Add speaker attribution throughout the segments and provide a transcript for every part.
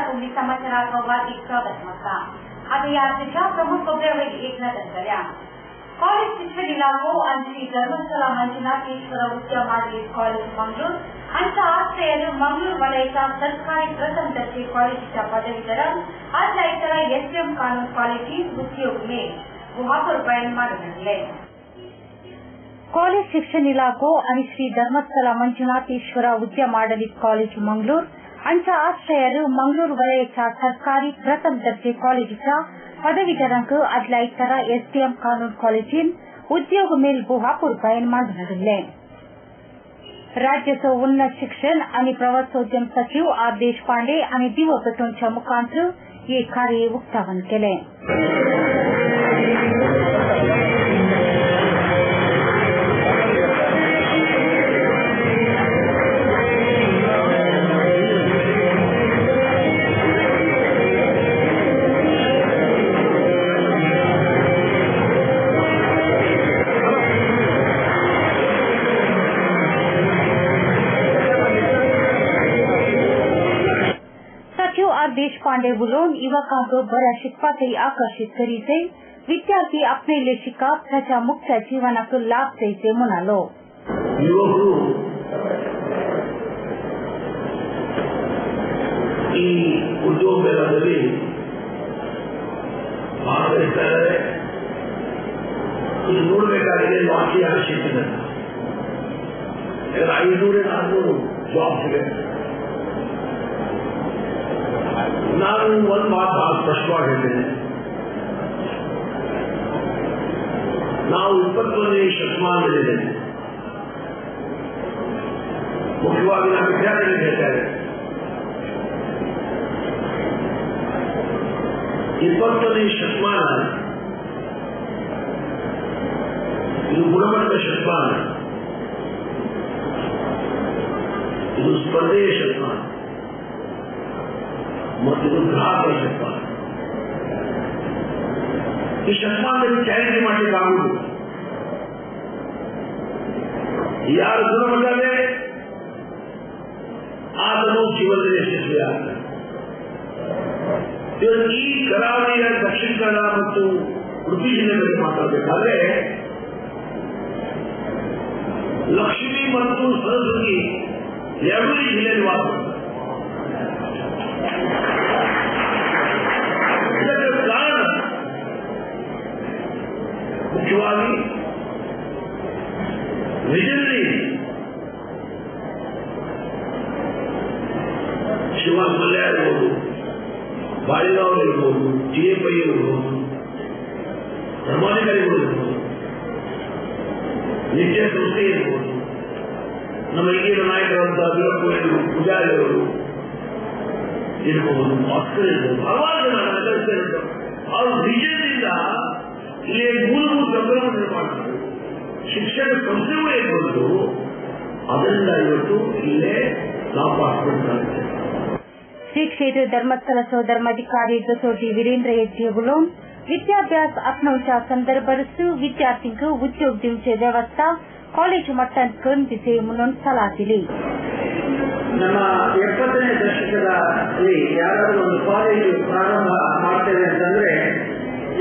Speaker 1: तुम्ही समाचार संवाद स्वागत करता आता यात्रेच्या प्रमुख खबरांपैकी एक नजर करूया. कॉलेज शिक्षण इलाको आणि श्री ಧರ್ಮಸ್ಥಳ ಮಂಜುನಾಥೇಶ್ವರ ಉಚ್ಚ ಮಾದರಿ ಕಾಲೇಜ್ ಮಂಗಳೂರು यांच्या आश्रयानं मंगळूर वलयाच्या सरकारी प्रथम दर्जे कॉलेजच्या पदवीधर आज रೈತರ ಎಸ್ಎಂ ಕಾನೂನು ಕಾಲೇಜಿನ ಉದ್ಯೋಗ ಮೇಲೆ गुहापूर बयान ಮಾಡಿದ್ದಾರೆ. कॉलेज शिक्षण इलाको आणि श्री ಧರ್ಮಸ್ಥಳ ಮಂಜುನಾಥೇಶ್ವರ उच्च माध्यमिक कॉलेज मंगळूर यांच्या आश्रयानं मंगळूर वलयाच्या सरकारी प्रथम दर्जे कॉलेजच्या पदवीधरांक आज रೈತರ एसडीएम कानून कॉलेजिन उद्योग मेल गुहापूर बयान ಮಾಡಿದ್ದಾರೆ. राज्याचे उन्नत शिक्षण आणि प्रवासोद्यम सचिव आर देशपांडे आणि दिवपटोंच्या मुखांतर हे कार्य उक्तावण केले. देशपांडे बोलून युवकांक बऱ्या शिकपाकय आकर्षित करीचे विद्यार्थी आपले शिकप त्याच्या मुख्य जीवनाक लाभ द्यायचे म्हणालो.
Speaker 2: युवकರು ಈ ಉದ್ಯೋಗ ಮೇಳದಲ್ಲಿ ಭಾಗವಹಿಸ್ತಾರೆ. ಇದು ನೋಡಬೇಕಾಗಿದೆ ಬಾಕಿ ಅವಶ್ಯಕತೆ 500-400 ಜಾಬ್ ಸಿಗುತ್ತೆ. ನಾನು ಒಂದು ಮಾತು ಬಹಳ ಸ್ಪಷ್ಟವಾಗಿ ಹೇಳ್ತೇನೆ. ನಾವು 21ನೇ ಶತಮಾನದಲ್ಲಿದ್ದೇವೆ. ಮುಖ್ಯವಾಗಿ ನಾವು ವಿದ್ಯಾರ್ಥಿಗಳು ಹೇಳ್ತಾರೆ 21ನೇ ಶತಮಾನ ಇದು ಗುಣಮಟ್ಟದ ಶತಮಾನ, ಇದು ಸ್ಪರ್ಧೆಯ ಶತಮಾನ ಮತ್ತು ಇದು ಗ್ರಾಹಕರ ಶತಮಾನ. ಈ ಶತಮಾನದಲ್ಲಿ ಚಾಲೆಂಜ್ ಮಾಡಲಿಕ್ಕಾಗುವುದು ಯಾರ ಗುಣಮಟ್ಟವೇ ಆತನು ಜೀವನದಲ್ಲಿ ಯಶಸ್ವಿಯಾಗ್ತದೆ. ಈ ಕರಾವಳಿಯ ದಕ್ಷಿಣ ಕನ್ನಡ ಮತ್ತು ಉಡುಪಿ ಜಿಲ್ಲೆಗಳಲ್ಲಿ ಮಾತಾಡಬೇಕಾದ್ರೆ ಲಕ್ಷ್ಮಿ ಮತ್ತು ಸರಸ್ವತಿ ಎರಡೂ ಈ ಜಿಲ್ಲೆಯಲ್ಲಿ ವಾಸ. ಕಾರಣ ಮುಖ್ಯವಾಗಿ ವಿಜಯದಲ್ಲಿ ಶಿವಾನ್ ಮಲ್ಯ ಇರ್ಬೋದು, ಬಾಳಿಗಾವ್ ಇರ್ಬೋದು, ಟಿಎಪೈ ಇರ್ಬೋದು, ಧರ್ಮಾಧಿಕಾರಿಗಳು ಇರ್ಬೋದು, ನಿತ್ಯ ಸಂಸ್ಥೆ ಇರ್ಬೋದು, ನಮ್ಮ ಈಗಿನ ನಾಯಕರಂತ ವೀರಪ್ಪಯ್ಯರು, ಪೂಜಾರಿಯವರು ಇರ್ಬೋದು, ಭಾಸ್ಕರ್ ಇರ್ಬೋದು, ಹಲವಾರು ಜನ ನಗರಸ್ಥರಿರ್ತಾರೆ. ಅವರು ವಿಜಯದಿಂದ ಇಲ್ಲಿ ಮೂಲಭೂತ ಸಂಭ್ರಮ ನಿರ್ಮಾಣ ಮಾಡಿ ಶಿಕ್ಷಣ ಸಂಸ್ಥೆಗಳೇ ಇರ್ಬೋದು. ಅದರಿಂದ ಇವತ್ತು ಇಲ್ಲೇ ನಾವು ಪಾಲ್ಗೊಳ್ಳುತ್ತಾರೆ.
Speaker 1: श्री क्षेत्र धर्मस्थळ धर्माधिकारी जसोटी वीरेंद्र येते बोलून विद्याभ्यास अपनवच्या संदर्भात विद्यार्थ्यांक उद्योग दिवचे व्यवस्था कॉलेज मट्टात करून दिसे म्हणून सल्ला दिली.
Speaker 3: ನಮ್ಮ 70ನೇ ದಶಕದಲ್ಲಿ ಯಾರಾದರೂ ಒಂದು ಕಾಲೇಜು ಪ್ರಾರಂಭ ಮಾಡ್ತೇವೆ ಅಂತಂದ್ರೆ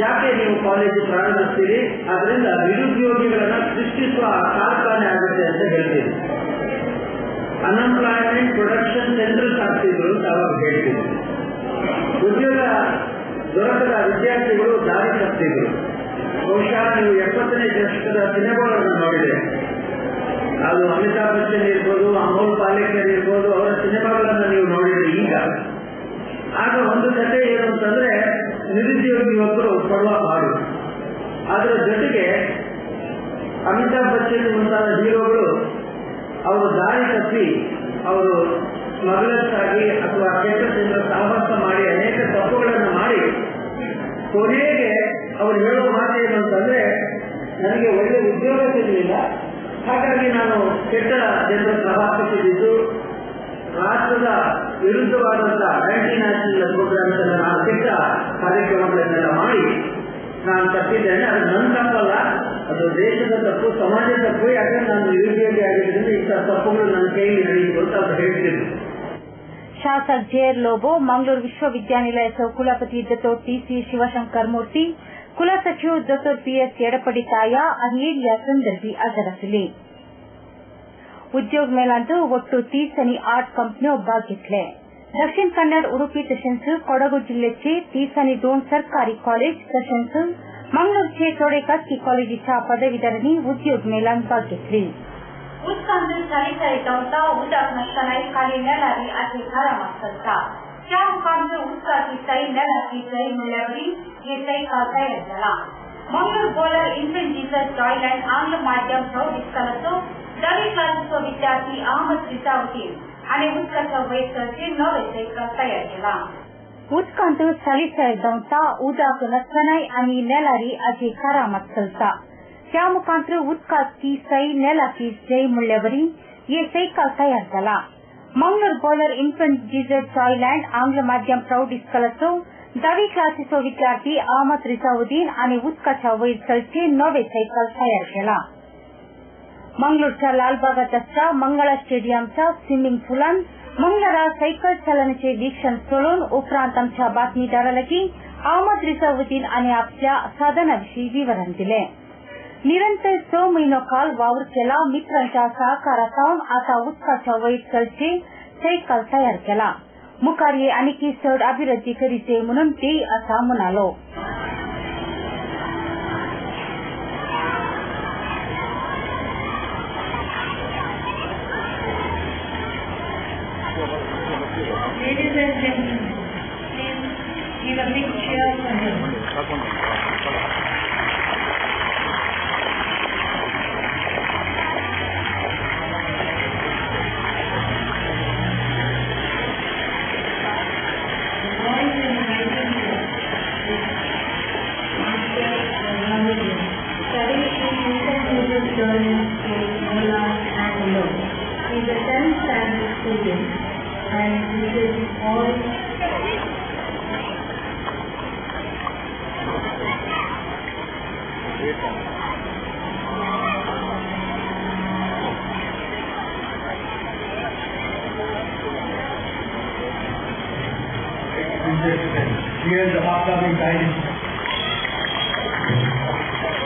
Speaker 3: ಯಾಕೆ ನೀವು ಕಾಲೇಜು ಪ್ರಾರಂಭಿಸ್ತೀರಿ, ಅದರಿಂದ ನಿರುದ್ಯೋಗಿಗಳನ್ನ ಸೃಷ್ಟಿಸುವ ಕಾರ್ಖಾನೆ ಆಗುತ್ತೆ ಅಂತ ಹೇಳ್ತೀವಿ. ಅನ್ಎಂಪ್ಲಾಯ್ಮೆಂಟ್ ಪ್ರೊಡಕ್ಷನ್ ಸೆಂಟರ್ಸ್ ಆಗ್ತಿದ್ರು ಅಂತ ಅವಾಗ ಹೇಳ್ತೀವಿ. ಉದ್ಯೋಗ ದೊರಕದ ವಿದ್ಯಾರ್ಥಿಗಳು ದಾರಿ ತಪ್ಪಿದ್ರು. ಬಹುಶಃ ನೀವು 70ನೇ ದಶಕದ ಸಿನಿಮಾಗಳನ್ನು ನೋಡಿದೆ. ಅದು ಅಮಿತಾಬ್ ಬಚ್ಚನ್ ಇರ್ಬೋದು, ಅಮೋಲ್ ಪಾಲೇಕರ್ ಇರ್ಬೋದು, ಅವರ ಸಿನಿಮಾಗಳನ್ನ ನೀವು ನೋಡಿದ್ರೆ ಈಗ ಆಗ ಒಂದು ಕಥೆ ಏನು ಅಂತಂದ್ರೆ ನಿರುದ್ಯೋಗಿ ಯುವಕರು ಪಡುವ ಹಾಡು. ಅದರ ಜೊತೆಗೆ ಅಮಿತಾಬ್ ಬಚ್ಚನ್ ಮುಂತಾದ ಹೀರೋಗಳು ಅವರು ದಾರಿ ತಪ್ಪಿ ಅವರು ಸ್ಮಗ್ಲರ್ಸ್ ಆಗಿ ಅಥವಾ ಕೆಟ್ಟದಿಂದ ಸಹವಾಸ ಮಾಡಿ ಅನೇಕ ತಪ್ಪುಗಳನ್ನು ಮಾಡಿ ಕೊನೆಗೆ ಅವರು ಹೇಳೋ ಮಾತು ಏನು ಅಂತಂದ್ರೆ ನನಗೆ ಒಳ್ಳೆ ಉದ್ಯೋಗ ಸಿಗಲಿಲ್ಲ, ಹಾಗಾಗಿ ನಾನು ಕೆಟ್ಟ ಜನರ ಸಹವಾಸಕ್ಕಿದ್ದು ರಾಷ್ಟ್ರದ ವಿರುದ್ಧವಾದಂತಹ ಆಂಟಿ ನ್ಯಾಷನಲ್ ಪ್ರೋಗ್ರಾಮ್ಸ್ ಅನ್ನು ನಾನು ಕೆಟ್ಟ ಕಾರ್ಯಕ್ರಮಗಳನ್ನೆಲ್ಲ ಮಾಡಿ ನಾನು ತಪ್ಪಿದ್ದೇನೆ. ಅದು ನನ್ನ ತಪ್ಪಲ್ಲ, ಅದು ದೇಶದ ತಪ್ಪು, ಸಮಾಜದ ತಪ್ಪು. ಯಾಕಂದ್ರೆ ನಾನು ನಿರುದ್ಯೋಗಿ ಆಗಿದ್ದರಿಂದ ಇಂಥ ತಪ್ಪುಗಳು ನನ್ನ ಕೈಯಲ್ಲಿ ನಡೆಯಿತು ಅಂತ ಅವ್ರು ಹೇಳ್ತಿದ್ರು.
Speaker 1: ಶಾಸಕ ಜೆಆರ್ ಲೋಬೋ, ಮಂಗಳೂರು ವಿಶ್ವವಿದ್ಯಾನಿಲಯ ಕುಲಪತಿ ಡಾ ಟಿಸಿ ಶಿವಶಂಕರ್ ಮೂರ್ತಿ, ಕುಲಸಚಿವ ಡಾ ಪಿಎಸ್ ಎಡಪಡಿ ತಾಯ ಅಹಿರಿಯ ಸಂದರ್ಭಿ ಅಜರಸಲಿ. ಉದ್ಯೋಗ ಮೇಳಂದು ಒಟ್ಟು 30 ಆರ್ಟ್ ಕಂಪನಿ ಭಾಗಿತ್ಲೆ. दक्षिण कन्नड उडुपी तशेंच कोडगु जिल्ह्याचे 2 सरकारी कॉलेज तशेंच मंगळूरचे थोडे खाजगी कॉलेजीच्या पदवीधरांनी उद्योग मेळात भाग घेतली. उत्सांद चालिता उदाक नसताना खाली नेणारी असे घरामात करता त्या मुखांत उत्साची सई नेणारी सई मिळवली हे सई तयार झाला. Mangaluru Bolar Infant Jesus toilet आंग्ल माध्यम प्रौढ शाळेचो 10वी क्लासचो विद्यार्थी अहमद रिसावती आणि उदकाच्या वैसरचे नवे सायकल तयार केला. उदकांत चालिता येता उदाक नसतानाय आणि नेलारी अशी घरामात चलता त्या मुखांत उदकाची सई नेलाची जय म्हणल्यावरी हे सायकल तयार झाला. Mangaluru Bolar Infant Jesus toilet आंग्ल माध्यम प्रौढ शाळेचो 10वी क्लासचो विद्यार्थी अहमद रिसाउद्दीन आणि उदकाच्या वैसरचे नवे सायकल तयार केला. मंगळूरच्या लालबागात असता मंगळा स्टेडियमच्या स्विमिंग पूलात मंगळवार सायकल चालनाचे वीक्षण सोडून उपरांत आमच्या बातमीदाराला की अहमद रिसाउद्दीन आणि आपल्या साधनाविषयी विवरण दिले. निरंतर 6 महिनो काल वावर केला. मित्रांच्या सहकारातून आता उदकाच्या वैसरचे सायकल तयार केला. मुखार हे आणखी चढ अभिवृद्धी करीचे म्हणून ते असा म्हणालो.
Speaker 4: Ladies and gentlemen, please give a big cheer for him. He is a 10th standard student and he is all
Speaker 3: Here's the upcoming time.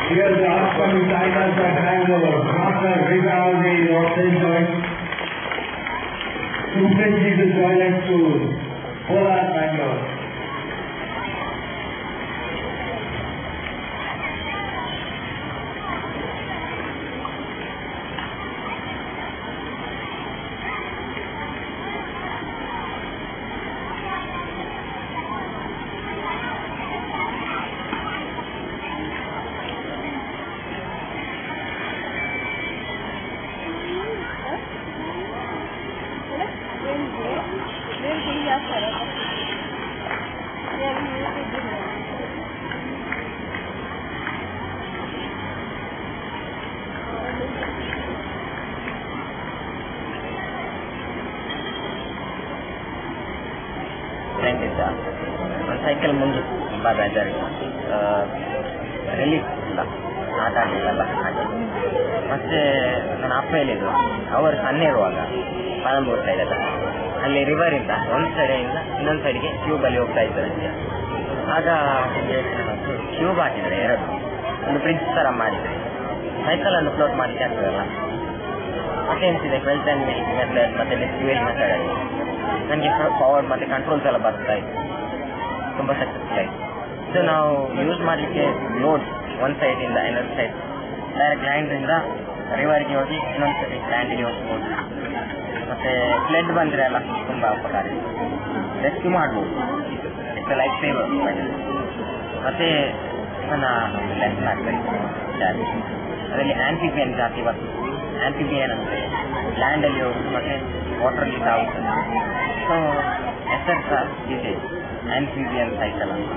Speaker 3: Here's the upcoming titles at Bangalore. Master Rivaldi of St. George. Infant Jesus Toilet School. Polar, Bangalore.
Speaker 5: ಒಂದು cycle ಮುಂದೆ ತುಂಬ ಬೇಜಾರಿಲ್ಲ, relief ಇಲ್ಲ, ಆಟ ಆಡಲಿಲ್ಲ ಹಾಗೆ. ಮತ್ತು ನನ್ನ ಅಪ್ಪ ಹೇಳಿದ್ರು, ಅವರು ಸಣ್ಣ ಇರುವಾಗ ಪಾಲಂಬೂರು ಸೈಡ್ ಅಲ್ಲ, ಅಲ್ಲಿ ರಿವರಿಂದ ಒಂದು ಸೈಡಿಂದ ಇನ್ನೊಂದು ಸೈಡ್ಗೆ ಟ್ಯೂಬಲ್ಲಿ ಹೋಗ್ತಾ ಇದ್ದಾರೆ ಅಂತ. ಆಗ ಟ್ಯೂಬ್ ಹಾಕಿದರೆ ಎರಡು, ಒಂದು ಬ್ರಿಡ್ಜ್ ಥರ ಮಾಡಿದರೆ ಸೈಕಲನ್ನು ಫ್ಲೋಟ್ ಮಾಡಲಿಕ್ಕೆ ಆಗ್ತದಲ್ಲ. ಮತ್ತೆ ಎನಿಸಿದೆ ಬೆಲ್ಟ್ ಆ್ಯಂಡ್ ಮೆಥಡ್ ಮತ್ತು ಫ್ಯೂಯಲ್ ಮೆಥಡಲ್ಲಿ ನನಗೆ ಪವರ್ ಮತ್ತು ಕಂಟ್ರೋಲ್ಸ್ ಎಲ್ಲ ಬರ್ತಾ ಇತ್ತು, ತುಂಬ ಸಕ್ಸಸ್ಫುಲ್ ಆಯಿತು. ಸೊ ನಾವು ಯೂಸ್ ಮಾಡಲಿಕ್ಕೆ ಲೋಡ್ ಒಂದು ಸೈಡಿಂದ ಇನ್ನೊಂದು ಸೈಡ್ ಡೈರೆಕ್ಟ್ ಲ್ಯಾಂಡ್ರಿಂದ ರಿವರ್ಗೆ ಹೋಗಿ ಇನ್ನೊಂದು ಸೈಡ್ ಲ್ಯಾಂಡಿಗೆ ಹೋಗ್ಬೋದು. ಮತ್ತು ಫ್ಲಡ್ ಬಂದರೆ ಅಲ್ಲ ತುಂಬ ಉಪಕಾರ, ರೆಸ್ಕ್ಯೂ ಮಾಡ್ಬೋದು, ಇಟ್ಸ್ ಲೈಫ್ ಸೇವರ್. ಮತ್ತು ನನ್ನ ಲೆಸನ್ ಆಗ್ತಾಯಿತ್ತು ಅದರಲ್ಲಿ ಆ್ಯಂಟಿಬಿಯನ್ ಜಾತಿ ಬರ್ತದೆ. ಆ್ಯಂಟಿಬಿಯನ್ ಅಂದರೆ ಲ್ಯಾಂಡಲ್ಲಿ ಹೋಗಿ ಮತ್ತು ವಾಟ್ರಲ್ಲಿ ತಾವುತ್ತದೆ. ಸೊ ಎಸ್ ಇದೆ ಆ್ಯಂಟಿಬಿಯನ್ ಸೈಕಲ್ ಅಂತ.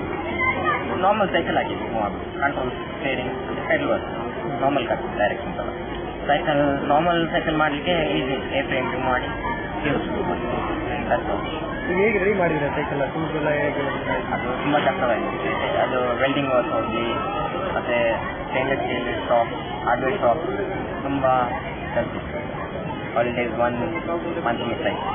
Speaker 5: ನಾರ್ಮಲ್ ಸೈಕಲ್ ಆಗಿದೆ, control steering pedal work, normal cut direction ಥರ ಸೈಕಲ್. ನಾರ್ಮಲ್ ಸೈಕಲ್ ಮಾಡಲಿಕ್ಕೆ ಈಸಿ, ಏ ಫ್ರೇಮ್ ಮಾಡಿ
Speaker 3: ಹೇಗೆ ರೆಡಿ ಮಾಡಿದ್ರೆ ಸೈಕಲ್ ಸಿಂಪಲ್ ಹೇಗೆ?
Speaker 5: ಅದು ತುಂಬ ಕಷ್ಟವಾಗಿದೆ. ಅದು ವೆಲ್ಡಿಂಗ್ ವರ್ಕ್ ಹೋಗಿ ಮತ್ತು stainless steel stop, hardware stop ತುಂಬ ಕಲ್ತಿತ್ತು. ಆಲ್ಡೇಸ್ 1 ಮಂತ್ ಮಿಸ್ ಆಯಿತು.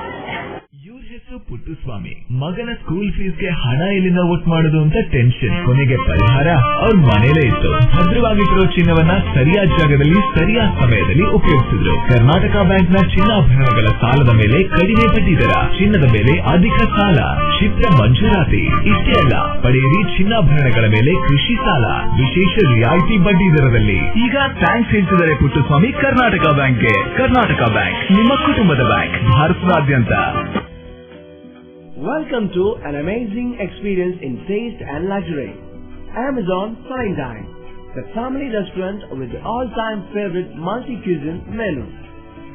Speaker 6: ಹೆಸರು ಪುಟ್ಟುಸ್ವಾಮಿ. ಮಗನ ಸ್ಕೂಲ್ ಫೀಸ್ಗೆ ಹಣ ಎಲ್ಲಿಂದ ಒಟ್ಟು ಮಾಡೋದು ಅಂತ ಟೆನ್ಷನ್. ಕೊನೆಗೆ ಪರಿಹಾರ ಅವ್ರ ಮನೇಲೇ ಇತ್ತು. ಭದ್ರವಾಗಿಟ್ಟಿರೋ ಚಿನ್ನವನ್ನ ಸರಿಯಾದ ಜಾಗದಲ್ಲಿ ಸರಿಯಾದ ಸಮಯದಲ್ಲಿ ಉಪಯೋಗಿಸಿದ್ರು. ಕರ್ನಾಟಕ ಬ್ಯಾಂಕ್ನ ಚಿನ್ನಾಭರಣಗಳ ಸಾಲದ ಮೇಲೆ ಕಡಿಮೆ ಬಡ್ಡಿ ದರ, ಚಿನ್ನದ ಮೇಲೆ ಅಧಿಕ ಸಾಲ, ಶೀಘ್ರ ಮಂಜೂರಾತಿ. ಇಷ್ಟೇ ಅಲ್ಲ, ಪಡೆಯಿರಿ ಚಿನ್ನಾಭರಣಗಳ ಮೇಲೆ ಕೃಷಿ ಸಾಲ ವಿಶೇಷ ರಿಯಾಯಿತಿ ಬಡ್ಡಿ ದರದಲ್ಲಿ. ಈಗ ಥ್ಯಾಂಕ್ಸ್ ಹೇಳ್ತಿದ್ದಾರೆ ಪುಟ್ಟುಸ್ವಾಮಿ ಕರ್ನಾಟಕ ಬ್ಯಾಂಕ್ಗೆ. ಕರ್ನಾಟಕ ಬ್ಯಾಂಕ್ ನಿಮ್ಮ ಕುಟುಂಬದ ಬ್ಯಾಂಕ್, ಭಾರತದಾದ್ಯಂತ.
Speaker 7: Welcome to an amazing experience in taste and luxury. Amazon Fine Dine, the family restaurant with the all-time favorite multi-cuisine menu.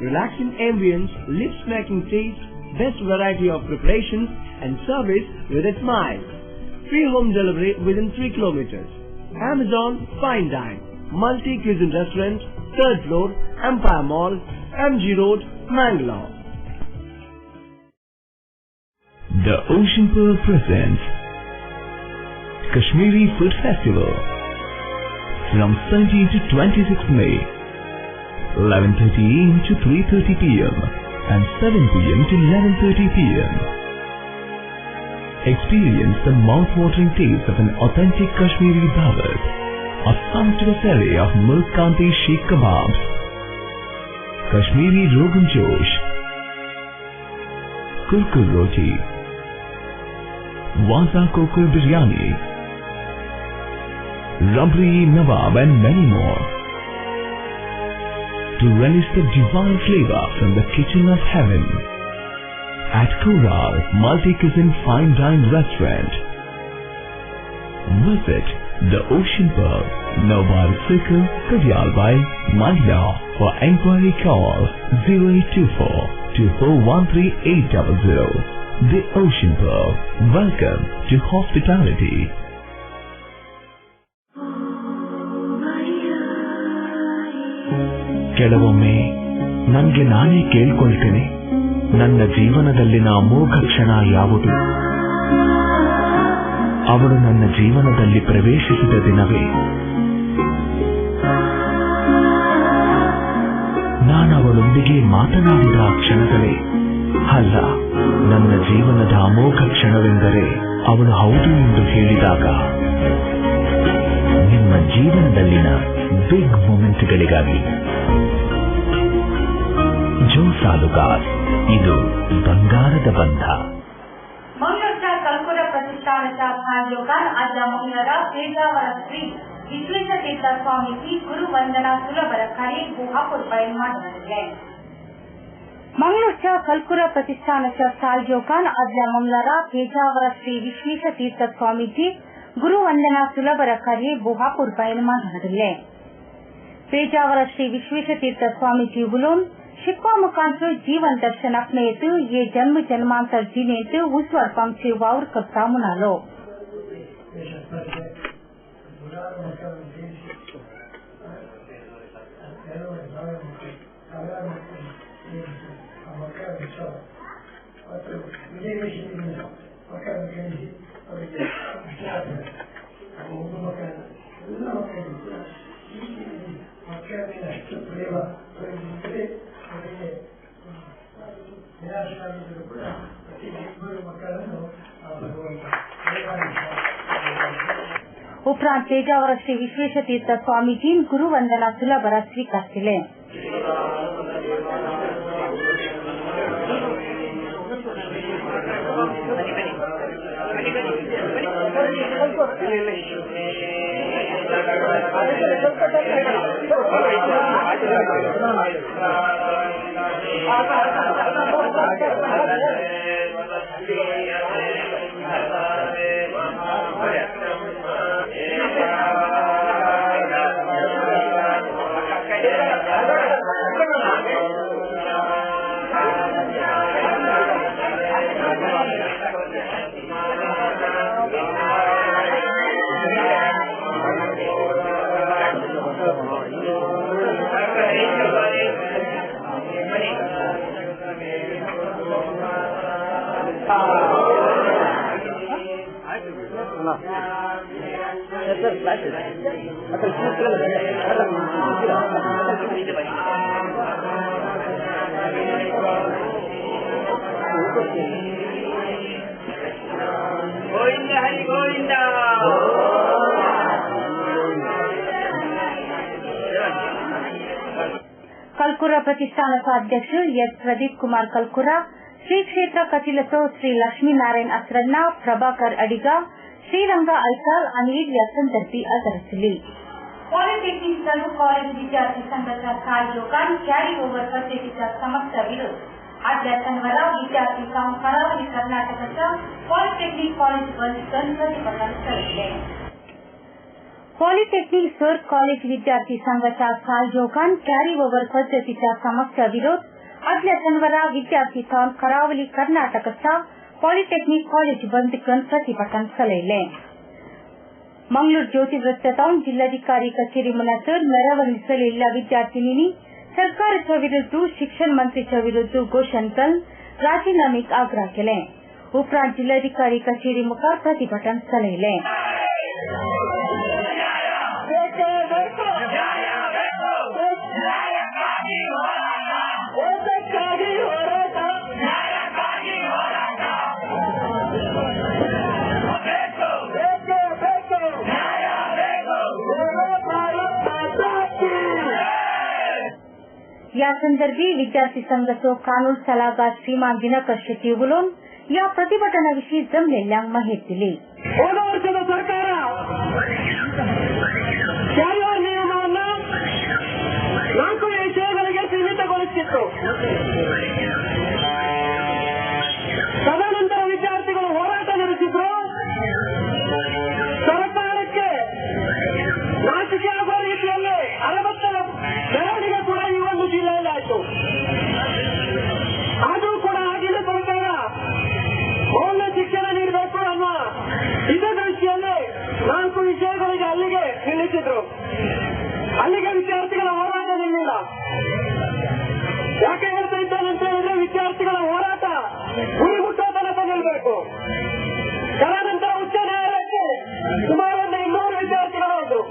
Speaker 7: Relaxing ambience, lips-making taste, best variety of preparations and service with a smile. Free home delivery within 3 kilometers. Amazon Fine Dine, multi-cuisine restaurant, 3rd floor, Empire Mall, MG Road, Mangalore.
Speaker 6: The Ocean Pearl presents Kashmiri Food Festival from 17 to 26 May, 11:30 AM to 3:30 PM and 7 PM to 11:30 PM. Experience the mouth-watering taste of an authentic Kashmiri dawat, a sumptuous array of milk kanti sheikh kebabs, Kashmiri Rogan Josh, Kurkur Roti, Waza Kokur Biryani, Rabri Nawab and many more. To relish the divine flavor from the kitchen of heaven at Kural Multi-Cuisine Fine Dine Restaurant. Visit the Ocean Pearl, Nobar Circle, Kadyalbai, Mangalore. For enquiry call 0824 2413 800. The Ocean Pearl. Welcome to hospitality. ಕೆಲವೊಮ್ಮೆ ನನಗೆ ನಾನೇ ಕೇಳ್ಕೊಳ್ತೇನೆ, ನನ್ನ ಜೀವನದಲ್ಲಿನ ಅಮೋಘ ಕ್ಷಣ ಯಾವುದು? ಅವಳು ನನ್ನ ಜೀವನದಲ್ಲಿ ಪ್ರವೇಶಿಸಿದ ದಿನವೇ. ನಾನು ಅವಳೊಂದಿಗೆ ಮಾತನಾಡಿದ ಕ್ಷಣಗಳೇ? ಅಲ್ಲ, ನನ್ನ ಜೀವನದ ಅಮೋಘ ಕ್ಷಣವೆಂದರೆ ಅವಳು ಹೌದು ಎಂದು ಹೇಳಿದಾಗ. ನಿಮ್ಮ ಜೀವನದಲ್ಲಿನ ಬಿಗ್ ಮೂಮೆಂಟ್ಗಳಿಗಾಗಿ ಜೋ ಸಾಲುಗಾರ್, ಇದು ಬಂಗಾರದ ಬಂಧ.
Speaker 1: मंगळूरच्या कलकुरा प्रतिष्ठानच्या भाग्योगान आज मंगळवार पेजावर श्री विश्वेशतीर्थ स्वामीची गुरुवंदना सुलभर कार्य गुहापूर पैलवान झाले. मंगळूरच्या कलकुरा प्रतिष्ठानच्या सालयोगान आज मंगळवार पेजावर श्री विश्वेशतीर्थ स्वामीची गुरुवंदना सुलभर कार्य गुहापूर पैलवान झाले. पेजावर श्री विश्वेशतीर्थ स्वामीजी उलून शिकवा मुखांतर जीवन दर्शन अपनेत ये जन्म जन्मांतर जीनेत उज्ज्वल पंक्ति वावर करता म्हणालो. उपरांत पेजावर श्री विश्वेशतीर्थ स्वामीजी गुरुवंदना सुलभर स्वीकारले.
Speaker 3: ಗೋವಿಂದ ಹರಿ ಗೋವಿಂದ.
Speaker 1: ಕಲ್ಕುರ ಪ್ರತಿಷ್ಠಾನದ ಅಧ್ಯಕ್ಷರು ಎಸ್ ಪ್ರದೀಪ್ ಕುಮಾರ್ ಕಲ್ಕುರ, ಶ್ರೀ ಕ್ಷೇತ್ರ ಕಚಿಲಸೋ ಶ್ರೀ ಲಕ್ಷ್ಮೀನಾರಾಯಣ ಅಸ್ರಣ್ಣ, ಪ್ರಭಾಕರ್ ಅಡಿಗ, ಶ್ರೀರಂಗ ಐಸಾಲ್ ಅನಿಲ್ ಸಂದರ್ಭಿ ಅದರಸಲಿ. पॉलिटेक्निक चालू कॉलेज विद्यार्थी संघाच्या सहयोगान कॅरी ओव्हर पद्धतीचा समस्या विरोध आदल्या शनिवारा विद्यार्थी काम करावली कर्नाटकाच्या पॉलिटेक्निक कॉलेज बंद प्रतिभटन केले. पॉलिटेक्निक सर कॉलेज विद्यार्थी संघाच्या सहयोगान कॅरी ओव्हर पद्धतीचा समस्या विरोध आदल्या शनिवारा विद्यार्थी काम करावली कर्नाटकाच्या पॉलिटेक्निक कॉलेज बंद प्रतिभटन केले. मंगळूर ज्योती वृत्तातून जिल्हाधिकारी कचेरी मुलासर ಮೆರವಣಿಗೆಸಲಿಲ್ಲ विद्यार्थिनींनी सरकारच्या विरुद्ध शिक्षण मंत्रीच्या विरुद्ध घोषणा करून राजीनाम्याक आग्रह केले. उपरांत जिल्हाधिकारी कचेरी मुखार प्रतिभटन केले. या संदर्भी विद्यार्थी संघाचो कानून सल्लागार श्रीमान दिनकर शेट्टी उलोवन या प्रतिभटनाविषयी जमलेल्या माहिती दिली.
Speaker 3: ಹೋದ ವರ್ಷದ ಸರ್ಕಾರ ಕ್ಯಾರಿಯರ್ ನಿಯಮವನ್ನು 4 ವಿಷಯಗಳಿಗೆ ಸೀಮಿತಗೊಳಿಸಿತ್ತು. ತದನಂತರ ವಿದ್ಯಾರ್ಥಿಗಳು ಹೋರಾಟ ನಡೆಸಿದ್ರು. ಸರ್ಕಾರಕ್ಕೆ ನಾಚಿಕೆ ಆಗುವ ರೀತಿಯಲ್ಲಿ 60 ಬೆಳವಣಿಗೆ ಕೂಡ ಈ ಒಂದು ಜಿಲ್ಲೆಯಲ್ಲಿ ಆಯಿತು. ಆದರೂ ಕೂಡ ಆಗಿನ ಸರ್ಕಾರ ಮೌಲ್ಯ ಶಿಕ್ಷಣ ನೀಡಬೇಕು ಅನ್ನುವ ಇದೇ ದೃಷ್ಟಿಯಲ್ಲಿ 4 ವಿಷಯಗಳಿಗೆ ಅಲ್ಲಿಗೆ ನಿಲ್ಲಿಸಿದ್ರು. ಅಲ್ಲಿಗೆ ವಿದ್ಯಾರ್ಥಿಗಳ ಹೋರಾಟ ನಿಲ್ಲಿಲ್ಲ. ಯಾಕೆ ಹೇಳ್ತಾ ಇದ್ದಾನಂತ ಹೇಳಿದ್ರೆ ವಿದ್ಯಾರ್ಥಿಗಳ ಹೋರಾಟ ಗುರಿ ಮುಟ್ಟೋ ತನಕ ನಿಲ್ಲಬೇಕು. ತದನಂತರ ಉಚ್ಚ ನ್ಯಾಯಾಲಯಕ್ಕೆ ಸುಮಾರು 200 ವಿದ್ಯಾರ್ಥಿಗಳು ಹೋದ್ರು.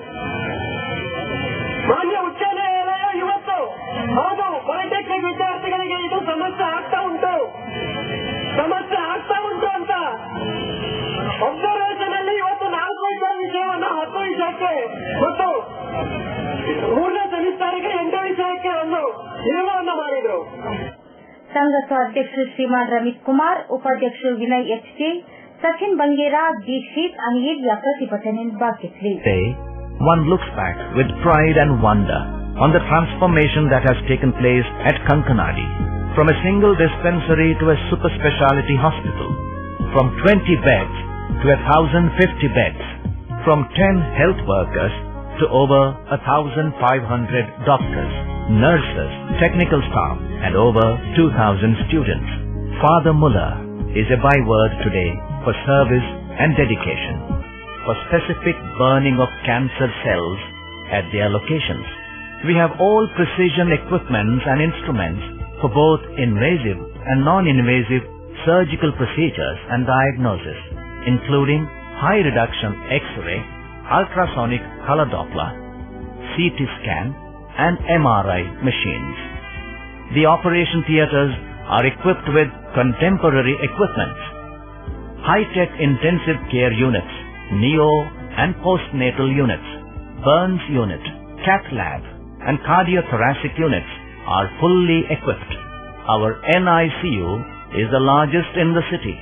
Speaker 3: ಮಾನ್ಯ ಉಚ್ಚ ನ್ಯಾಯಾಲಯ ಇವತ್ತು ಹೌದು ಪಾಲಿಟೆಕ್ನಿಕ್ ವಿದ್ಯಾರ್ಥಿಗಳಿಗೆ ಇದು ಸಮಸ್ಯೆ ಆಗ್ತಾ ಉಂಟು ಅಂತ ಅಬ್ಸರ್ವೇಷನ್ ಅಲ್ಲಿ ಇವತ್ತು 4 ವಿಷಯವನ್ನು 10 ವಿಷಯಕ್ಕೆ ಮತ್ತು 3ನೇ ಸೆಮಿಸ್ಟರ್ಗೆ 8 ವಿಷಯಕ್ಕೆ ಒಂದು ನಿರ್ಣಯವನ್ನು ಮಾಡಿದ್ರು.
Speaker 1: ಸಂಘದ ಅಧ್ಯಕ್ಷರು ಶ್ರೀಮಾನ್ ರಮೇಶ್ ಕುಮಾರ್, ಉಪಾಧ್ಯಕ್ಷರು ವಿನಯ್ ಎಚ್ಕೆ, ಸಚಿನ್ ಬಂಗೇರಾ, ದೀಕ್ಷಿತ್ ಅನಿಲ್ या प्रतिभटनेत भाग घेतली.
Speaker 8: One looks back with pride and wonder on the transformation that has taken place at Kankanadi, from a single dispensary to a super speciality hospital, from 20 beds to 1,050 beds, from 10 health workers to over 1,500 doctors, nurses, technical staff and over 2,000 students. Father Muller is a byword today for service and dedication, for specific burning of cancer cells at their locations. We have all precision equipments and instruments for both invasive and non-invasive surgical procedures and diagnosis, including high reduction X-ray, ultrasonic color Doppler, CT scan and MRI machines. The operation theatres are equipped with contemporary equipment, high-tech intensive care units, neo and postnatal units, burns unit, cath lab and cardiothoracic units are fully equipped. Our NICU is the largest in the city.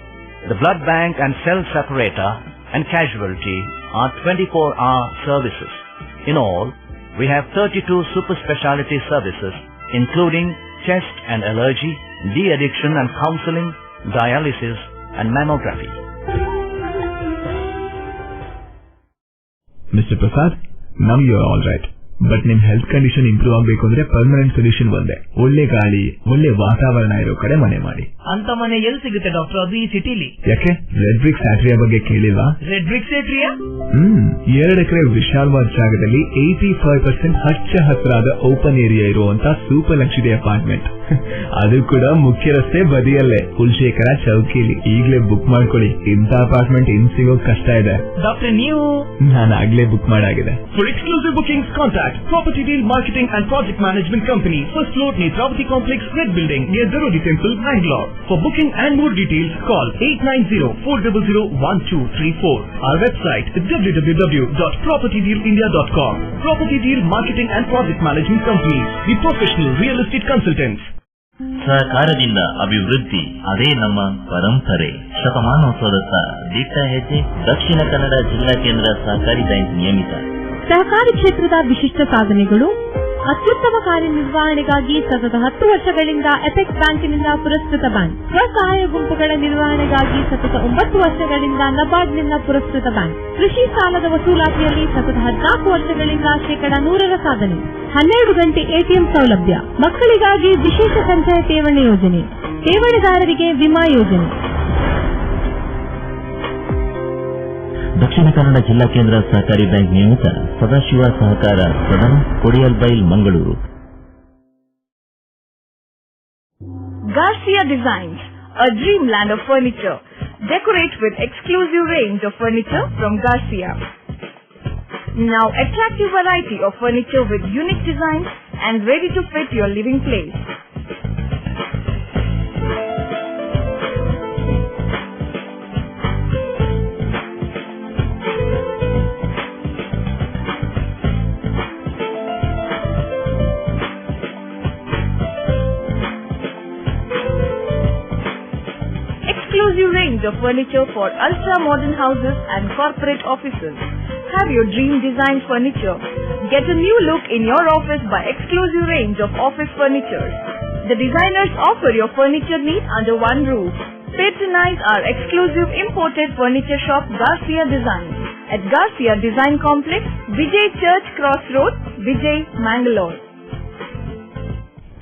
Speaker 8: The blood bank and cell separator and casualty are 24-hour services. In all, we have 32 super speciality services including chest and allergy, de-addiction and counseling, dialysis and mammography.
Speaker 6: Mr. Prasad, now you are all right. But ನಿಮ್ health condition improve ಆಗಬೇಕು ಅಂದ್ರೆ permanent solution ಒಂದೇ, ಒಳ್ಳೆ ಗಾಳಿ ಒಳ್ಳೆ ವಾತಾವರಣ ಇರೋ ಕಡೆ ಮನೆ ಮಾಡಿ.
Speaker 9: ಅಂತ ಮನೆ ಎಲ್ಲಿ ಸಿಗುತ್ತೆ ಡಾಕ್ಟರ್? ಅದು ಈ ಸಿಟಿಲಿ.
Speaker 6: ಯಾಕೆ ರೆಡ್ ಬ್ರಿಕ್ಸ್ ಆಟ್ರಿಯಾ ಬಗ್ಗೆ ಕೇಳಿಲ್ವಾ?
Speaker 9: ರೆಡ್ ಬ್ರಿಕ್ಸ್ ಆಟ್ರಿಯಾ
Speaker 6: 2 ಎಕರೆ ವಿಶಾಲವಾದ ಜಾಗದಲ್ಲಿ 85% ಹಚ್ಚ ಹಸಿರಾದ ಓಪನ್ ಏರಿಯಾ ಇರುವಂತ ಸೂಪರ್ ಲಕ್ಸುರಿ ಅಪಾರ್ಟ್ಮೆಂಟ್. ಅದು ಕೂಡ ಮುಖ್ಯ ರಸ್ತೆ ಬದಿಯಲ್ಲೇ, ಕುಲಶೇಖರ ಚೌಕಿಲಿ. ಈಗಲೇ ಬುಕ್ ಮಾಡ್ಕೊಳ್ಳಿ, ಇಂಥ ಅಪಾರ್ಟ್ಮೆಂಟ್ ಇನ್ ಸಿಗೋಕ್ ಕಷ್ಟ ಇದೆ.
Speaker 9: ಡಾಕ್ಟರ್ ನೀವು?
Speaker 6: ನಾನು ಆಗ್ಲೇ book ಮಾಡಾಗಿದೆ.
Speaker 10: For exclusive bookings, contact
Speaker 6: Contact Property Deal Marketing and Project Management Company, first floor Netravati Complex, Red Building near Darodi Temple, Bangalore. For booking and more details, call 890-400-1234. Our website is www.propertydealindia.com. Property Deal Marketing and Project Management Company, the professional real estate consultants.
Speaker 10: ಸಹಕಾರದಿಂದ ಅಭಿವೃದ್ಧಿ, ಅದೇ ನಮ್ಮ ಪರಂಪರೆ. ಶತಮಾನೋತ್ಸವದತ್ತ ದಿಟ್ಟ ಹೆಜ್ಜೆ. ದಕ್ಷಿಣ ಕನ್ನಡ ಜಿಲ್ಲಾ ಕೇಂದ್ರ ಸಹಕಾರಿ ಬ್ಯಾಂಕ್ ನಿಯಮಿತ.
Speaker 11: ಸಹಕಾರಿ ಕ್ಷೇತ್ರದ ವಿಶಿಷ್ಟ ಸಾಧನೆಗಳು. ಅತ್ಯುತ್ತಮ ಕಾರ್ಯನಿರ್ವಹಣೆಗಾಗಿ ಸತತ 10 ವರ್ಷಗಳಿಂದ ಎಪೆಕ್ಸ್ ಬ್ಯಾಂಕಿನಿಂದ ಪುರಸ್ಕೃತ ಬ್ಯಾಂಕ್. ಸ್ವಸಹಾಯ ಗುಂಪುಗಳ ನಿರ್ವಹಣೆಗಾಗಿ ಸತತ 9 ವರ್ಷಗಳಿಂದ ನಬಾರ್ಡ್ನಿಂದ ಪುರಸ್ಕೃತ ಬ್ಯಾಂಕ್. ಕೃಷಿ ಸಾಲದ ವಸೂಲಾತಿಯಲ್ಲಿ ಸತತ 14 ವರ್ಷಗಳಿಂದ 100% ಸಾಧನೆ. 12 ಗಂಟೆ ಎಟಿಎಂ ಸೌಲಭ್ಯ. ಮಕ್ಕಳಿಗಾಗಿ ವಿಶೇಷ ಸಂಚಯ ಠೇವಣಿ ಯೋಜನೆ, ಠೇವಣಿದಾರರಿಗೆ ವಿಮಾ ಯೋಜನೆ.
Speaker 10: ದಕ್ಷಿಣ ಕನ್ನಡ ಜಿಲ್ಲಾ ಕೇಂದ್ರ ಸಹಕಾರಿ ಬ್ಯಾಂಕ್ ನಿಯಮಿತ ಸದಾಶಿವ ಸಹಕಾರ ಸದನ, Kodialbail, Mangaluru.
Speaker 12: Garcia Designs, a dreamland of furniture. Decorate with exclusive range of furniture from Garcia. Now attractive variety of furniture with unique designs and ready to fit your living place. Exclusive range of furniture for ultra-modern houses and corporate offices. Have your dream design furniture. Get a new look in your office by exclusive range of office furniture. The designers offer your furniture needs under one roof. Patronize our exclusive imported furniture shop Garcia Design at Garcia Design Complex, Vijay Church Cross Road, Vijay, Mangalore.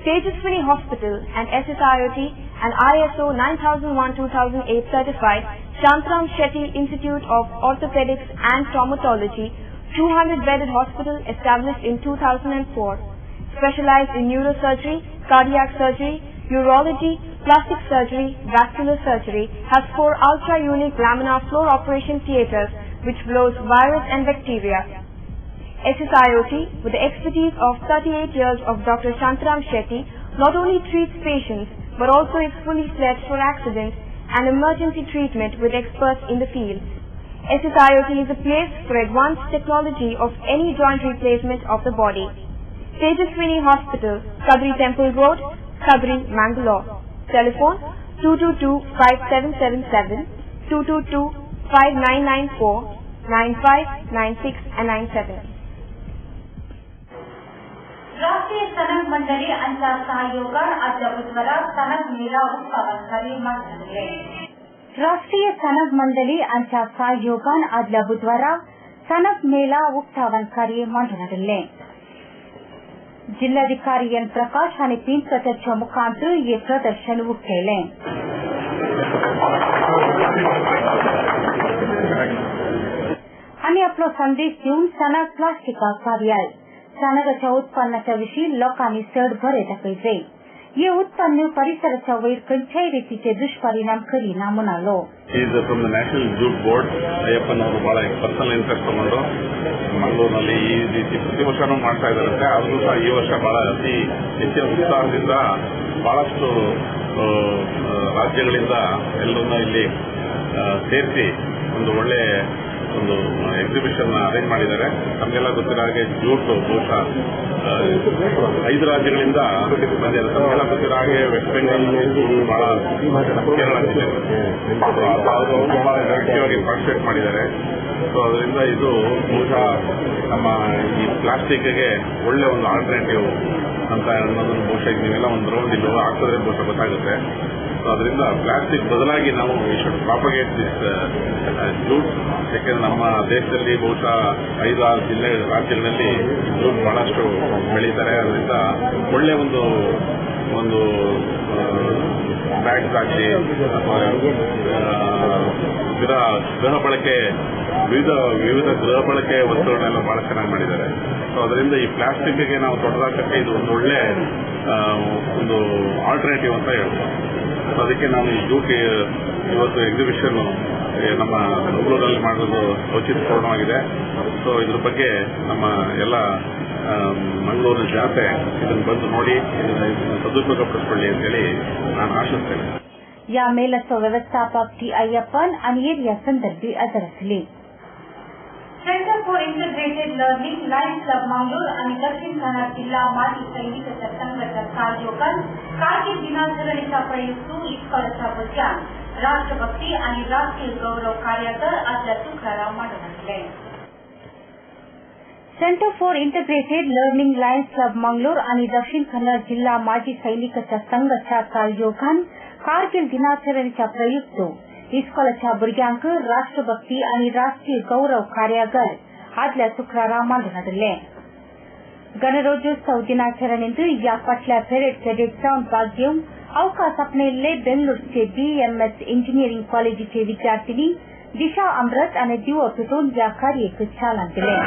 Speaker 13: Tejaswini Hospital and SSIOT and ISO 9001-2008 certified Shantram Shetty Institute of Orthopedics and Traumatology, 200-bedded hospital established in 2004. Specialized in neurosurgery, cardiac surgery, urology, plastic surgery, vascular surgery, has 4 ultra-unique laminar floor operation theatres which blows virus and bacteria. SSIOT, with the expertise of 38 years of Dr. Shantram Shetty, not only treats patients but also is fully fledged for accidents and emergency treatment with experts in the field. SSIOT is a place for advanced technology of any joint replacement of the body. Tejaswini Hospital, Kabri Temple Road, Kabri, Mangalore. Telephone 222-5777, 222-5994, 95, 96 and 97.
Speaker 1: राष्ट्रीय सनक मंडली अंचार सहयोग आज बुधवार सनक मेला उत्सवांकारी मांडले. राष्ट्रीय सनक मंडली अंचार सहयोग आज बुधवार सनक मेला उत्सवांकारी मांडले. जिल्हाधिकारी एन प्रकाश आणि 3 प्रत्यक्ष मुखांतर ये प्रदर्शन केले. आणि आपला संदेश देऊन सनक प्लास्टिक कार्यालय सनगाच्या उत्पन्नाच्या विषयी लोकांनी चढ भर दाखवले. हे उत्पन्न परिसराच्या वैर खंयच्याही रीतीचे दुष्परिणाम करीना म्हणालो.
Speaker 14: ಇದು from the National Jute Board ಅಯ್ಯಪ್ಪನವರು ಬಹಳ ಪರ್ಸನಲ್ ಇಂಟ್ರೆಸ್ಟ್ ತಗೊಂಡು ಮಂಗಳೂರಿನಲ್ಲಿ ಈ ರೀತಿ ಪ್ರತಿ ವರ್ಷನೂ ಮಾಡ್ತಾ ಇದ್ದಾರಂತೆ. ಆದರೂ ಸಹ ಈ ವರ್ಷ ಬಹಳ ಅತಿ ಹೆಚ್ಚಿನ ಉತ್ಸಾಹದಿಂದ ಬಹಳಷ್ಟು ರಾಜ್ಯಗಳಿಂದ ಎಲ್ಲರನ್ನೂ ಇಲ್ಲಿ ಸೇರಿಸಿ ಒಂದು ಒಳ್ಳೆ ಒಂದು ಎಕ್ಸಿಬಿಷನ್ ಅರೇಂಜ್ ಮಾಡಿದ್ದಾರೆ. ನಮಗೆಲ್ಲ ಗೊತ್ತಿರೋ ಹಾಗೆ ಜೂಟ್ ಬಹುಶಃ 5 ರಾಜ್ಯಗಳಿಂದ ಬಂದಿದೆ. ನಮಗೆಲ್ಲ ಗೊತ್ತಿರೋ ಹಾಗೆ ವೆಸ್ಟ್ ಬೆಂಗಾಲ್ ಬಹಳ ಕೇರಳ ಅವರು ಬಹಳ ಆಕ್ಟಿವಾಗಿ ಪಾರ್ಟಿಸಿಪೇಟ್ ಮಾಡಿದ್ದಾರೆ. ಸೊ ಅದರಿಂದ ಇದು ಬಹುಶಃ ನಮ್ಮ ಈ ಪ್ಲಾಸ್ಟಿಕ್ಗೆ ಒಳ್ಳೆ ಒಂದು ಆಲ್ಟರ್ನೇಟಿವ್ ಅಂತ ಅನ್ನೋದನ್ನು ಬಹುಶಃ ನೀವೆಲ್ಲ ಒಂದು ರೌಂಡ್ ಇಲ್ಲಿ ಹಾಕಿದ್ರೆ ಬಹುಶಃ ಗೊತ್ತಾಗುತ್ತೆ. ಅದರಿಂದ ಪ್ಲಾಸ್ಟಿಕ್ ಬದಲಾಗಿ ನಾವು ಶುಡ್ ಪ್ರಾಪಗೇಟ್ ದಿಸ್ ಜೂಟ್. ಯಾಕೆಂದ್ರೆ ನಮ್ಮ ದೇಶದಲ್ಲಿ ಬಹುಶಃ 5-6 ರಾಜ್ಯಗಳಲ್ಲಿ ಜೂಟ್ ಬಹಳಷ್ಟು ಬೆಳೀತಾರೆ. ಅದರಿಂದ ಒಳ್ಳೆ ಒಂದು ಬ್ಯಾಗ್ಸ್ ಆಗಲಿ ಅಥವಾ ಗೃಹ ಬಳಕೆ ವಿವಿಧ ಗೃಹ ಬಳಕೆ ವಸ್ತುಗಳನ್ನೆಲ್ಲ ಬಹಳ ಚೆನ್ನಾಗಿ ಮಾಡಿದ್ದಾರೆ. ಸೊ ಅದರಿಂದ ಈ ಪ್ಲಾಸ್ಟಿಕ್ಗೆ ನಾವು ತೊಡೆದಾಕಕ್ಕೆ ಇದು ಒಂದು ಒಳ್ಳೆ ಒಂದು ಆಲ್ಟರ್ನೇಟಿವ್ ಅಂತ ಹೇಳ್ಬೋದು. ಅದಕ್ಕೆ ನಾವು ಈ ಜೂಟ್ ಇವತ್ತು ಎಕ್ಸಿಬಿಷನ್ ನಮ್ಮ ಮಂಗಳೂರಲ್ಲಿ ಮಾಡೋದು ಔಚಿತ್ಯಪೂರ್ಣವಾಗಿದೆ. ಸೊ ಇದ್ರ ಬಗ್ಗೆ ನಮ್ಮ ಎಲ್ಲ ಮಂಗಳೂರಿನ ಜಾತ್ರೆ ಇದನ್ನು ಬಂದು ನೋಡಿ ಇದನ್ನು ಸದುಪಯೋಗ ಪಡಿಸಿಕೊಳ್ಳಿ ಅಂತೇಳಿ ನಾನು ಆಶಿಸ್ತೇನೆ.
Speaker 1: या मेळ्याचो व्यवस्थापक टी अय्यप्पन आनी या संदर्भी आदरसले. Centre for Integrated Learning Lions Club Mangalore आणि दक्षिण कन्नड जिल्हा माजी सैनिकांच्या संघाच्या सहयोगान कारगिल दिनाचरणेच्या प्रयुक्त इस्कॉलच्या भुरग्यांक राष्ट्रभक्ती आणि राष्ट्रीय गौरव कार्याकर आदल्या शुक्रारा मांडले. Centre for Integrated Learning Lions Club Mangalore आणि दक्षिण कन्नड जिल्हा माजी सैनिकांच्या संघाच्या सहयोगान कारगिल दिनाचरणेच्या प्रयुक्त इस्कॉलच्या भुरग्यांक राष्ट्रभक्ती आणि राष्ट्रीय गौरव कार्यागर आदल्या शुक्रारा मांडले. गणराज्योत्सव दिनाचरणेंदु या फाटल्या परेड कॅडेट जावन भाग घेवन अवकाश आपणिल्ले बेंगळूरचे BMS इंजिनियरिंग कॉलेजीचे विद्यार्थिनी दिशा अमृत आणि दिवो पेटोवन या कार्याक चालन दिले.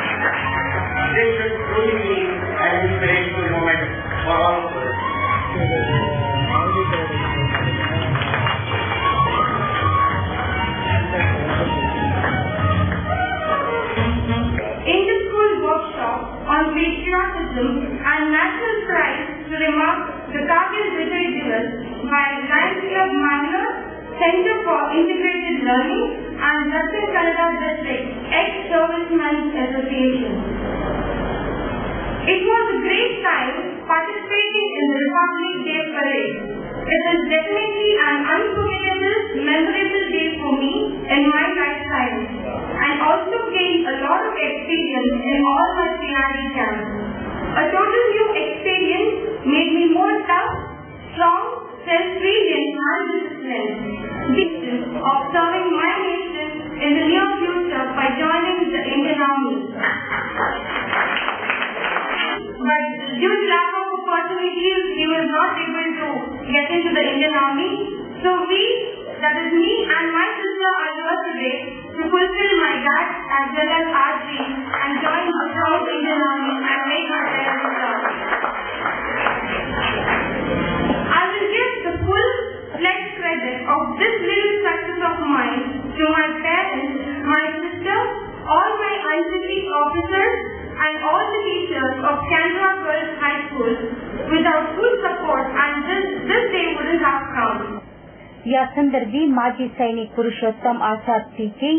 Speaker 15: On patriotism and national pride to remark the Kargil Vijay Divas by Lions Club Mangalore, Center for Integrated Learning and Dakhin Kannada District Ex-Servicemen Association. It was a great time participating in the Republic Day Parade. It is definitely an unforgettable, memorable day for me in my lifetime, and also gained a lot of experience in all my PRD camps. A total new experience made me more tough, strong, self-reliant and disciplined. Vision of serving my nation in the near future by joining the Indian Army. But due to lack of opportunities, we were not able to get into the Indian Army. So we, that is me and my sister, are here today to fulfill my dad as well as our dream and join the proud Indian Army and make our parents proud. I will give the full-fledged credit of this little success of mine to my parents, my sister, all my NCC officers, and all the teachers of Chandra Girls High School. Without full support, and this day wouldn't have come.
Speaker 1: या संदर्भी माजी सैनिक Purushottam Azad PK,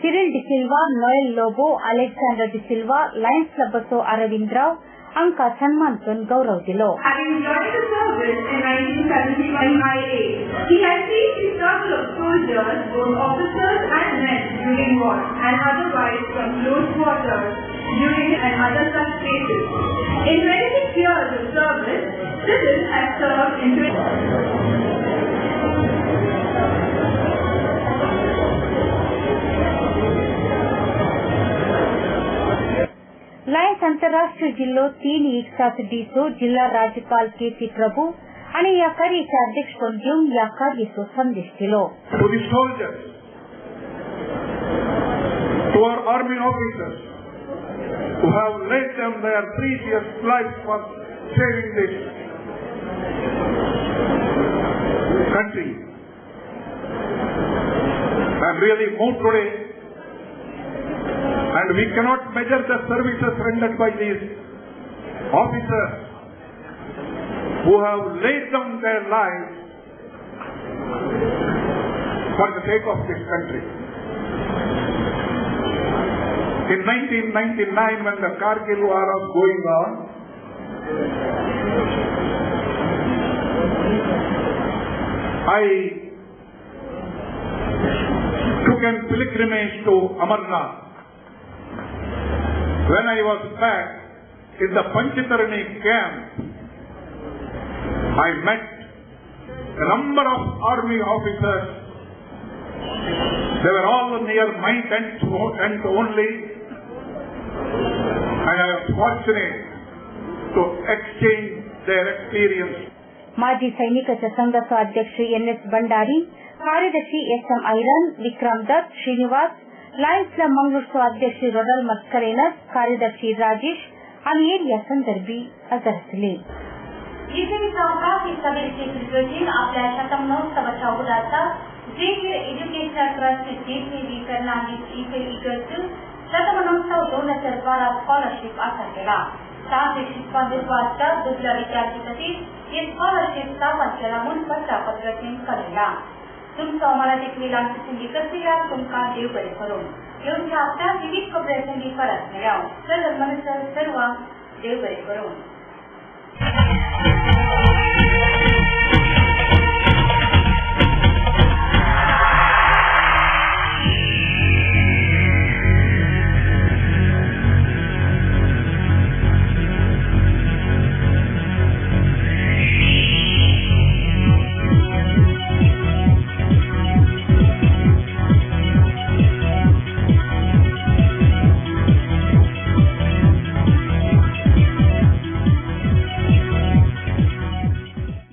Speaker 1: Cyril D'Silva, Noel Lobo, Alexander D'Silva, Lions क्लबचो अरविंद राव हांका सन्मान करून गौरव दिलो.
Speaker 15: Having joined the service in 1971 IA, he has seen the struggle of soldiers, both officers and men, during war and otherwise from close quarters during and other such phases. In 26 years of service, Cyril has served in
Speaker 1: Lions अंतरराष्ट्रीय जिल्लो 3 एक साथ डीसो जिल्हा राज्यपाल KC प्रभू आणि या कार्याचे अध्यक्षपद घेऊन या कार्याचो संदेश दिलो.
Speaker 16: To the soldiers, to our army officers who have laid down their precious lives for saving this country, I am really moved today. And we cannot measure the services rendered by these officers who have laid down their lives for the sake of this country. In 1999, when the Kargil war was going on, I took a pilgrimage to Amarnath. When I was back in the Panchatarani camp, I met a number of army officers. They were all near my tent only, and I was fortunate to exchange their experience.
Speaker 1: माजी सैनिकांच्या संघाचे अध्यक्ष NS Bhandari, कार्यदर्शी SM Airan, Vikram Dutt, Srinivas, Lions Club मंगळूरचे अध्यक्ष रोडल मस्करेनस, कार्यदर्शी राजेश आणि या संदर्भी आदरसले. इथे चौकात ही सभेची प्रयोजन आपल्या शतमहोत्सवाच्या उदाचा जेवीर एज्युकेशनल ट्रस्ट जेसीबी कर्नाटक इथे इगर्ज शतमहोत्सव 2012 स्कॉलरशिप आसा केला. तांत्रिक शिकवाचा दुसऱ्या विद्यार्थी खातीर हे स्कॉलरशिपचा पंचाला म्हूण पत्रापत्राचें कळयलां. तुमचो मराठींतली ल्हानशी सिंगी करतल्यार तुमकां देव बरें करूं. येवच्या हप्त्या विविध खबरे संगी परत मेळ्या. सर्व मनसर सर्वांक देव बरें करूं.